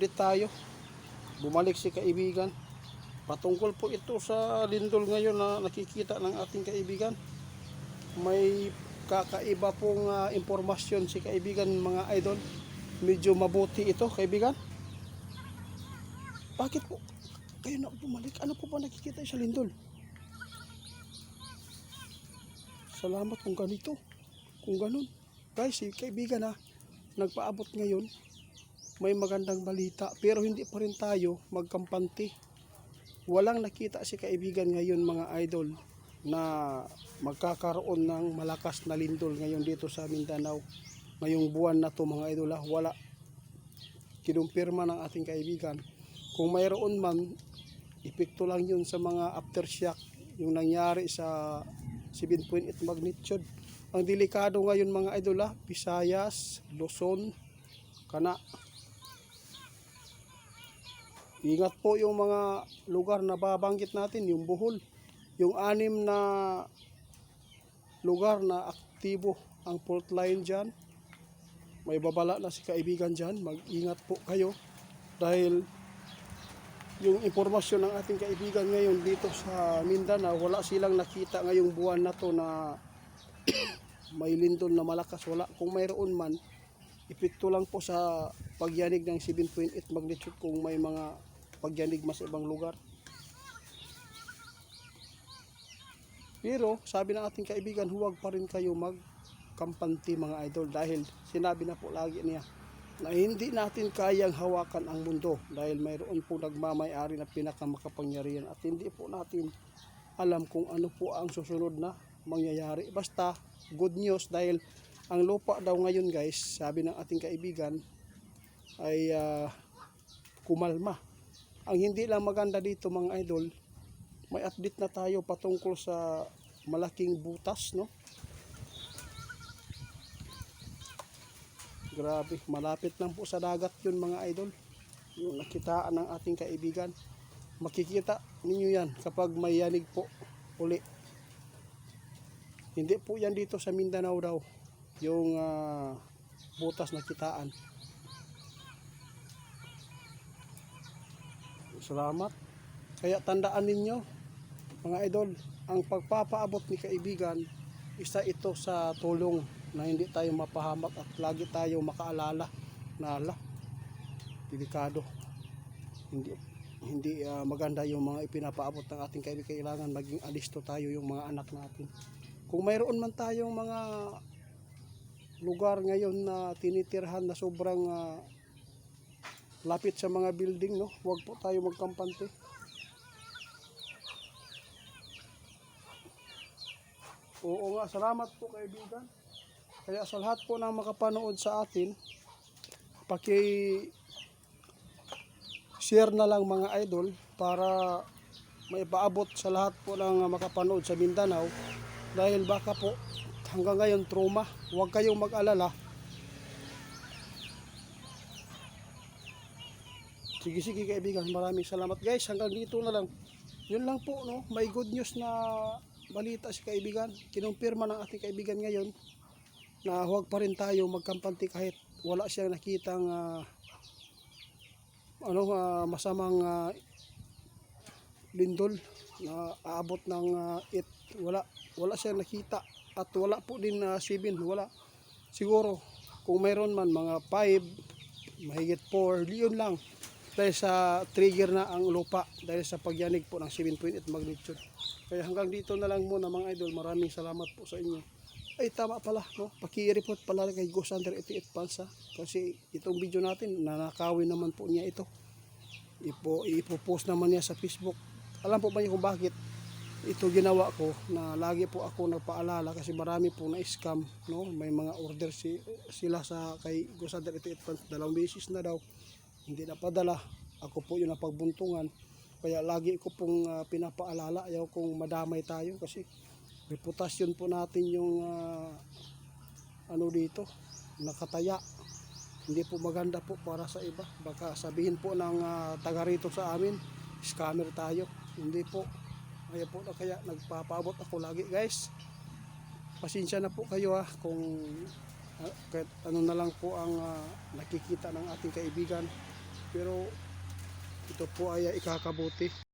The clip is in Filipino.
update tayo. Bumalik si kaibigan. Patungkol po ito sa lindol ngayon na nakikita ng ating kaibigan. May kakaiba pong impormasyon si kaibigan, mga idol. Medyo mabuti ito, kaibigan. Bakit po kayo na bumalik? Ano po ba nakikita sa lindol? Salamat kung ganito. Kung ganun. Guys, si kaibigan nagpaabot ngayon. May magandang balita. Pero hindi pa rin tayo magkampante. Walang nakita si kaibigan ngayon, mga idol, na magkakaroon ng malakas na lindol ngayon dito sa Mindanao. Ngayong buwan na to, mga idol, wala. Kinumpirma ng ating kaibigan. Kung mayroon man, epekto lang yun sa mga aftershock. Yung nangyari sa 7.8 magnitude. Ang delikado ngayon, mga idol, Visayas, Luzon, Kana. Ingat po yung mga lugar na babanggit natin, yung Bohol. Yung 6 na lugar na aktibo ang fault line dyan. May babala na si kaibigan dyan. Mag-ingat po kayo. Dahil yung impormasyon ng ating kaibigan ngayon dito sa Mindanao, wala silang nakita ngayong buwan na to na may lindol na malakas. Wala. Kung mayroon man, epekto lang po sa pagyanig ng 7.8 magnitude kung may mga pagyanig mas ibang lugar. Pero sabi ng ating kaibigan, huwag pa rin kayo magkampante, mga idol, dahil sinabi na po lagi niya na hindi natin kayang hawakan ang mundo dahil mayroon po nagmamay-ari na pinakamakapangyarihan at hindi po natin alam kung ano po ang susunod na mangyayari. Basta good news dahil ang lupa daw ngayon, guys, sabi ng ating kaibigan, ay kumalma. Ang hindi lang maganda dito, mga idol, may update na tayo patungkol sa malaking butas, no? Grabe, malapit lang po sa dagat yun, mga idol. Yung nakitaan ng ating kaibigan. Makikita ninyo yan kapag may yanig po uli. Hindi po yan dito sa Mindanao daw, yung butas na kitaan. Salamat. Kaya tandaan ninyo, mga idol, ang pagpapaabot ni kaibigan, isa ito sa tulong na hindi tayo mapahamak at lagi tayo makaalala na delikado. Hindi maganda yung mga ipinapaabot ng ating kaibigan. Kailangan maging alisto tayo yung mga anak natin. Kung mayroon man tayong mga lugar ngayon na tinitirhan na sobrang lapit sa mga building, no, huwag po tayo magkampante. Oo nga, salamat po kaibigan. Kaya sa lahat po ng makapanood sa atin, paki-share na lang, mga idol, para maipaabot sa lahat po ng makapanood sa Mindanao. Dahil baka po hanggang ngayon trauma. Huwag kayong mag-alala. Sige kaibigan, maraming salamat guys. Hanggang dito na lang. Yun lang po, no. May good news na balita si kaibigan. Kinumpirma ng ating kaibigan ngayon na huwag pa rin tayo magkampante kahit wala siyang nakitang masamang lindol na aabot ng 8. Wala siyang nakita at wala po din 7. Wala. Siguro kung mayroon man mga 5, mahigit 4, yun lang. Dahil sa trigger na ang lupa dahil sa pagyanig po ng 7.8 magnitude. Kaya hanggang dito na lang muna, mga idol. Maraming salamat po sa inyo. Ay, tama pala, no? Paki-report pala kay Ghost Hunter 88 Pals, kasi itong video natin nanakawin naman po niya ito. Ipopost naman niya sa Facebook. Alam po ba niyo kung bakit ito ginawa ko, na lagi po ako nagpaalala kasi marami po na scam, no? May mga order sila sa kay Ghost Hunter 88 Pals, 2 beses na daw hindi napadala. Ako po yung napagbuntungan. Kaya lagi ko pong pinapaalala, ayaw kong madamay tayo kasi reputasyon po natin yung dito nakataya. Hindi po maganda po para sa iba. Baka sabihin po ng taga rito sa amin, scammer tayo. Hindi po. Kaya nagpapaabot ako lagi, guys. Pasensya na po kayo kung kahit ano na lang po ang nakikita ng ating kaibigan. pero ito po ay ikakabuti.